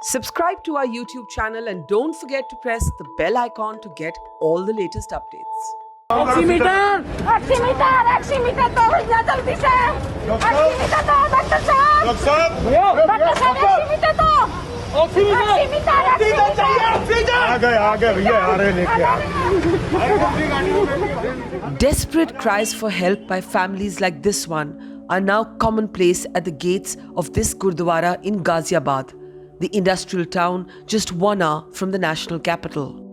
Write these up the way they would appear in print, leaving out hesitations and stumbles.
Subscribe to our YouTube channel and don't forget to press the bell icon to get all the latest updates. Oxymeter! Oxymeter! Oxymeter दो भैया जल्दी से! Oxymeter दो doctor साहब! Doctor साहब oxymeter दो! Oxymeter! आ गए भैया आ रहे लेके Desperate cries for help by families like this one are now commonplace at the gates of this Gurudwara in Ghaziabad, the industrial town just 1 hour from the national capital.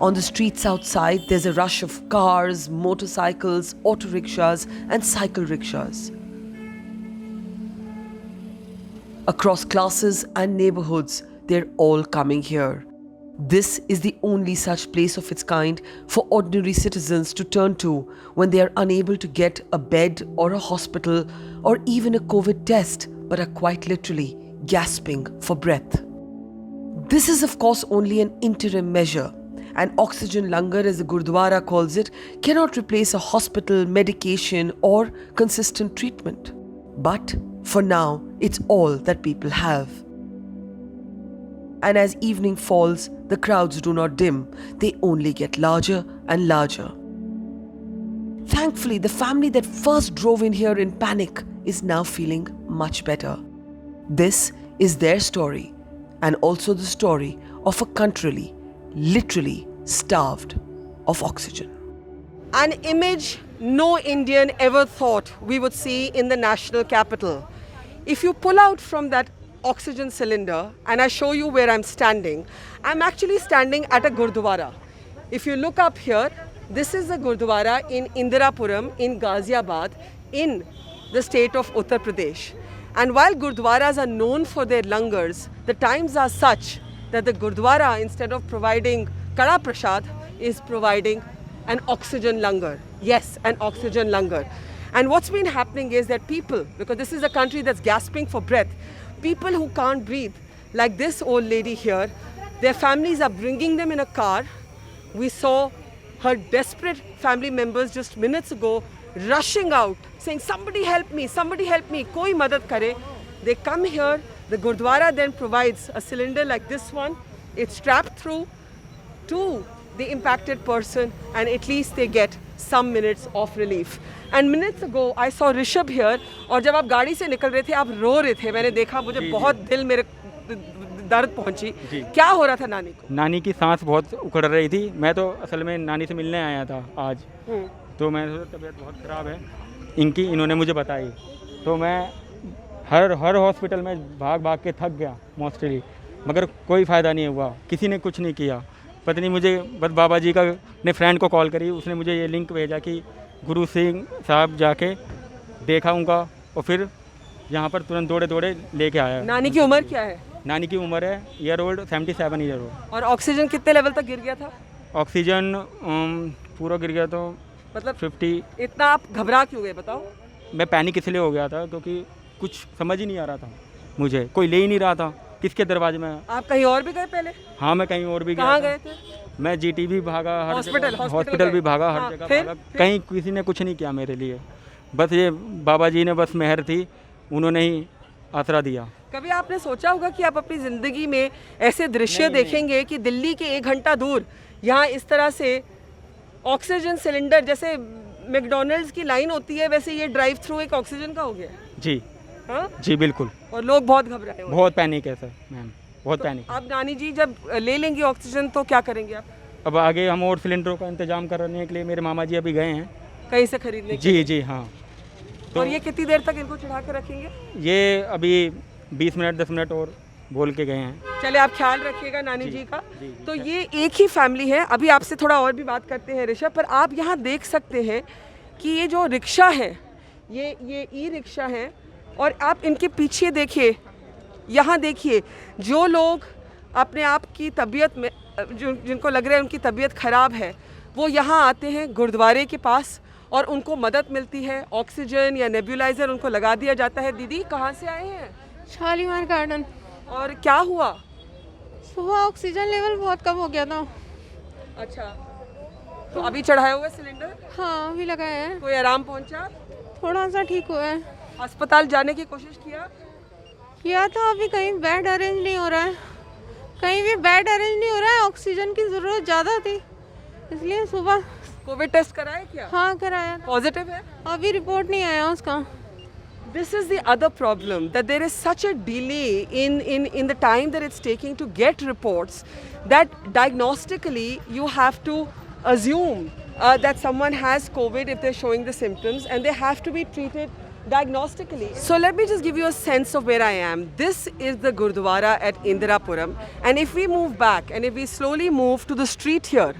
On the streets outside, there's a rush of cars, motorcycles, auto rickshaws, and cycle rickshaws. Across classes and neighborhoods, they're all coming here. This is the only such place of its kind for ordinary citizens to turn to when they are unable to get a bed or a hospital or even a COVID test, but are quite literally gasping for breath. This is, of course, only an interim measure. And Oxygen Langar, as the Gurudwara calls it, cannot replace a hospital, medication, or consistent treatment. But for now, it's all that people have. And as evening falls, the crowds do not dim, they only get larger and larger. Thankfully, the family that first drove in here in panic is now feeling much better. This is their story, and also the story of a country literally starved of oxygen. An image no Indian ever thought we would see in the national capital. If you pull out from that oxygen cylinder and I show you where I'm standing, I'm actually standing at a Gurudwara. If you look up here, this is a Gurudwara in Indirapuram in Ghaziabad in the state of Uttar Pradesh. And while Gurudwaras are known for their langars, the times are such that the Gurudwara, instead of providing Kada Prasad, is providing an oxygen langar. Yes, an oxygen langar. And what's been happening is that people, because this is a country that's gasping for breath, people who can't breathe, like this old lady here, their families are bringing them in a car. We saw her desperate family members just minutes ago rushing out, saying, somebody help me, koi madad kare. They come here, the Gurudwara then provides a cylinder like this one. It's strapped through to the impacted person and at least they get some minutes of relief. And minutes ago, I saw Rishabh here और जब आप गाड़ी से निकल रहे थे आप रो रहे थे, मैंने देखा, मुझे बहुत दिल मेरे दर्द पहुंची. क्या हो रहा था नानी को? नानी की सांस बहुत उखड़ रही थी. मैं तो असल में नानी से मिलने आया था आज, तो मैं तबीयत बहुत ख़राब है इन्होंने मुझे बताई, तो मैं हर हॉस्पिटल में भाग के थक गया मोस्टली, मगर कोई फ़ायदा नहीं हुआ, किसी ने कुछ नहीं किया. पता नहीं, मुझे बस बाबा जी का ने फ्रेंड को कॉल करी, उसने मुझे ये लिंक भेजा कि गुरु सिंह साहब जाके देखा उनका और फिर यहाँ पर तुरंत दौड़े लेके आया. नानी की उम्र क्या है? नानी की उम्र है 77 ईयर ओल्ड. और ऑक्सीजन कितने लेवल तक गिर गया था? ऑक्सीजन पूरा गिर गया, तो मतलब 50. इतना आप घबरा क्यों गए बताओ? मैं पैनिक इसलिए हो गया था क्योंकि कुछ समझ ही नहीं आ रहा था, मुझे कोई ले ही नहीं रहा था, किसके दरवाजे में. आप कहीं और भी गए पहले? हाँ, मैं कहीं और भी गया. कहाँ गए थे? मैं जीटी भी भागा, हर हॉस्पिटल भी भागा, हर जगह भागा, कहीं किसी ने कुछ नहीं किया मेरे लिए. बस ये बाबा जी ने बस मेहर थी, उन्होंने ही आसरा दिया. कभी आपने सोचा होगा कि आप अपनी ज़िंदगी में ऐसे दृश्य देखेंगे कि दिल्ली के 1 घंटा दूर यहाँ इस तरह से ऑक्सीजन सिलेंडर, जैसे मैकडॉनल्ड्स की लाइन होती है वैसे ये ड्राइव थ्रू एक ऑक्सीजन का हो गया? जी हाँ जी बिल्कुल. और लोग बहुत घबराए, बहुत पैनिक है सर मैम, बहुत पैनिक. अब नानी जी जब ले लेंगी ऑक्सीजन तो क्या करेंगे आप? अब आगे हम और सिलेंडरों का इंतजाम करने के लिए मेरे मामा जी अभी गए हैं कहीं से खरीदने? जी हाँ. तो और ये कितनी देर तक इनको चढ़ा कर रखेंगे? ये अभी 20 मिनट 10 मिनट और बोल के गए हैं. चले, आप ख्याल रखिएगा नानी जी का. तो ये एक ही फैमिली है. अभी आपसे थोड़ा और भी बात करते हैं ऋषभ, पर आप यहाँ देख सकते हैं कि ये जो रिक्शा है ये ई रिक्शा है और आप इनके पीछे देखिए, यहाँ देखिए, जो लोग अपने आप की तबीयत में जिनको लग रहा है उनकी तबीयत ख़राब है वो यहाँ आते हैं गुरुद्वारे के पास और उनको मदद मिलती है. ऑक्सीजन या नेबुलाइज़र उनको लगा दिया जाता है. दीदी कहाँ से आए हैं? शालीमार गार्डन. और क्या हुआ? सुबह ऑक्सीजन लेवल बहुत कम हो गया था. अच्छा, तो अभी चढ़ाया हुआ सिलेंडर? हाँ, अभी लगाया है. कोई आराम पहुंचा? थोड़ा सा ठीक हुआ है। अस्पताल जाने की कोशिश किया था, अभी कहीं बेड अरेंज नहीं हो रहा है, कहीं भी बेड अरेंज नहीं हो रहा है। ऑक्सीजन की ज़रूरत ज़्यादा थी, इसलिए सुबह कोविड टेस्ट कराया क्या? हाँ कराया था, पॉजिटिव है। अभी रिपोर्ट नहीं आया उसका। This is the other problem, that there is such a delay in the time that it's taking to get reports, that diagnostically you have to assume that someone has COVID if they're showing the symptoms, and they have to be treated diagnostically. So let me just give you a sense of where I am. This is the Gurudwara at Indirapuram, and if we move back and if we slowly move to the street here,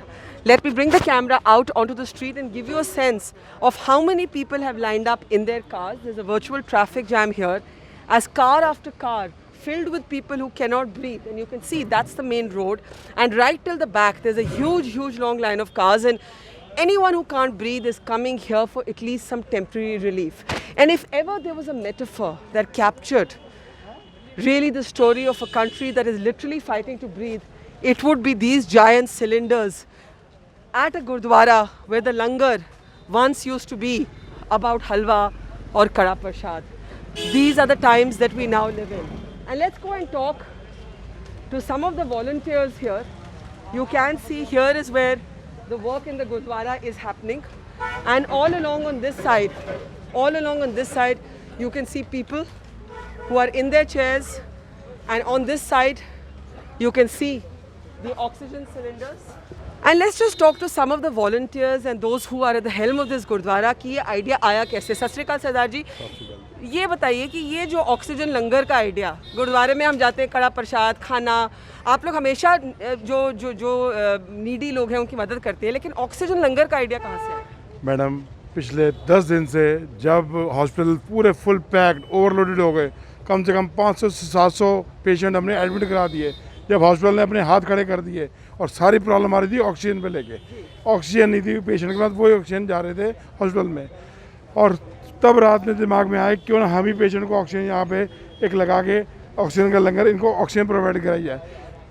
let me bring the camera out onto the street and give you a sense of how many people have lined up in their cars. There's a virtual traffic jam here, as car after car filled with people who cannot breathe. And you can see that's the main road. And right till the back, there's a huge long line of cars. And anyone who can't breathe is coming here for at least some temporary relief. And if ever there was a metaphor that captured really the story of a country that is literally fighting to breathe, it would be these giant cylinders at a Gurudwara where the langar once used to be about halwa or kada prasad. These are the times that we now live in. And let's go and talk to some of the volunteers here. You can see here is where the work in the Gurudwara is happening. And all along on this side, you can see people who are in their chairs. And on this side, you can see the oxygen cylinders. And let's just talk to some of the volunteers and those who are at the helm of this Gurudwara कि ये idea आया कैसे। सत श्री अकाल सरदार जी, ये बताइए कि ये जो ऑक्सीजन लंगर का आइडिया, गुरुद्वारे में हम जाते हैं, कड़ा प्रसाद खाना, आप लोग हमेशा जो नीडी लोग हैं उनकी मदद करते हैं, लेकिन ऑक्सीजन लंगर का आइडिया कहाँ से आया? मैडम, पिछले 10 दिन से जब हॉस्पिटल पूरे फुल पैक्ड ओवरलोडेड हो गए, कम से कम 500 से 700 पेशेंट हमने एडमिट करा दिए, जब हॉस्पिटल ने अपने हाथ खड़े कर दिए और सारी प्रॉब्लम आ रही थी ऑक्सीजन पे लेके, ऑक्सीजन नहीं थी पेशेंट के पास, वही ऑक्सीजन जा रहे थे हॉस्पिटल में। और तब रात में दिमाग में आया क्यों ना हम ही पेशेंट को ऑक्सीजन यहाँ पे एक लगा के ऑक्सीजन का लंगर इनको ऑक्सीजन प्रोवाइड कराई जाए।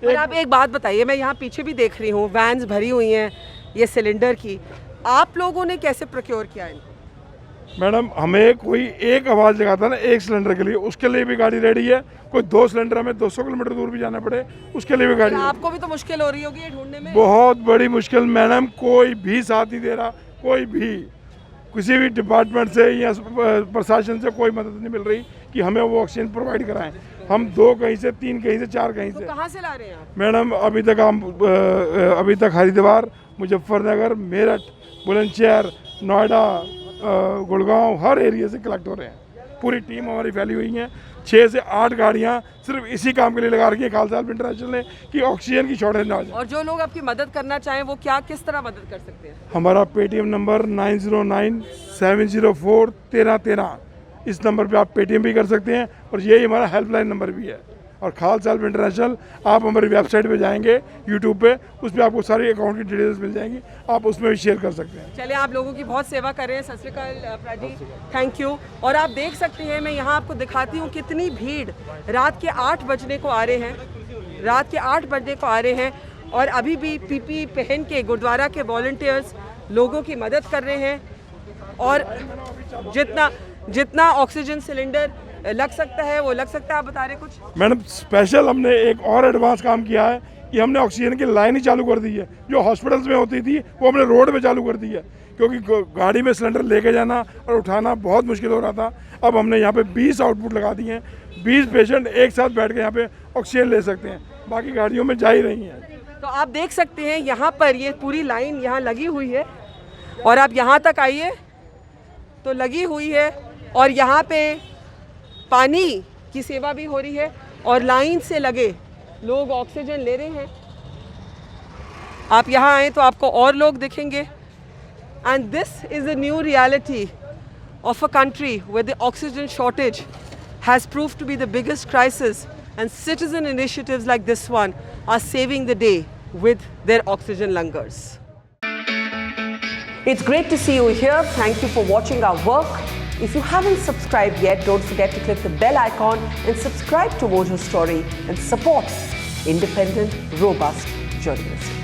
और आप एक बात बताइए, मैं यहाँ पीछे भी देख रही हूँ वैन्स भरी हुई हैं ये सिलेंडर की, आप लोगों ने कैसे प्रोक्योर किया इनको? मैडम, हमें कोई एक आवाज़ लगाता है ना एक सिलेंडर के लिए, उसके लिए भी गाड़ी रेडी है। कोई 2 सिलेंडर हमें 200 किलोमीटर दूर भी जाना पड़े उसके लिए भी गाड़ी। आपको भी तो मुश्किल हो रही होगी ये ढूंढने में। बहुत बड़ी मुश्किल मैडम, कोई भी साथ नहीं दे रहा, कोई भी किसी भी डिपार्टमेंट से या प्रशासन से कोई मदद नहीं मिल रही कि हमें वो ऑक्सीजन प्रोवाइड कराएं। हम 2 कहीं से 3 कहीं से 4 कहीं से। कहाँ से ला रहे हैं आप? मैडम, अभी तक हरिद्वार, मुजफ्फरनगर, मेरठ, बुलंदशहर, नोएडा, गुड़गांव, हर एरिया से कलेक्ट हो रहे हैं। पूरी टीम हमारी फैली हुई है, 6 से 8 गाड़ियाँ सिर्फ इसी काम के लिए लगा रखी है खालसा इंटरनेशनल ने कि ऑक्सीजन की शॉर्टेज ना हो जाए। और जो लोग आपकी मदद करना चाहें वो क्या किस तरह मदद कर सकते हैं? हमारा पेटीएम नंबर 9097041313, इस नंबर पे आप पेटीएम भी कर सकते हैं और यही हमारा हेल्पलाइन नंबर भी है। और खालसा इंटरनेशनल, आप हमारी वेबसाइट पे जाएंगे यूट्यूब पे, उस पर आपको सारी अकाउंट की डिटेल्स मिल जाएंगी, आप उसमें भी शेयर कर सकते हैं। चलिए, आप लोगों की बहुत सेवा कर रहे हैं। सत श्री अकाल प्राजी, थैंक यू। और आप देख सकते हैं, मैं यहाँ आपको दिखाती हूँ कितनी भीड़ रात के 8 बजने को आ रहे हैं, और अभी भी पीपी पहन के गुरुद्वारा के वॉलंटियर्स लोगों की मदद कर रहे हैं। और जितना ऑक्सीजन सिलेंडर लग सकता है वो लग सकता है। आप बता रहे कुछ? मैडम, स्पेशल हमने एक और एडवांस काम किया है कि हमने ऑक्सीजन की लाइन ही चालू कर दी है। जो हॉस्पिटल्स में होती थी वो हमने रोड पे चालू कर दी है, क्योंकि गाड़ी में सिलेंडर लेके जाना और उठाना बहुत मुश्किल हो रहा था। अब हमने यहाँ पे 20 आउटपुट लगा दिए हैं, 20 पेशेंट एक साथ बैठ के यहाँ पे ऑक्सीजन ले सकते हैं, बाकी गाड़ियों में जा ही रही हैं। तो आप देख सकते हैं यहाँ पर ये पूरी लाइन यहाँ लगी हुई है, और आप यहाँ तक आइए तो लगी हुई है, और यहाँ पे पानी की सेवा भी हो रही है, और लाइन से लगे लोग ऑक्सीजन ले रहे हैं। आप यहाँ आए तो आपको और लोग दिखेंगे। And this is the new reality of a country where the oxygen shortage has proved to be the biggest crisis, and citizen initiatives like this one are saving the day with their oxygen langars. It's great to see you here. Thank you for watching our work. If you haven't subscribed yet, don't forget to click the bell icon and subscribe to Mojo Story and support independent, robust journalism.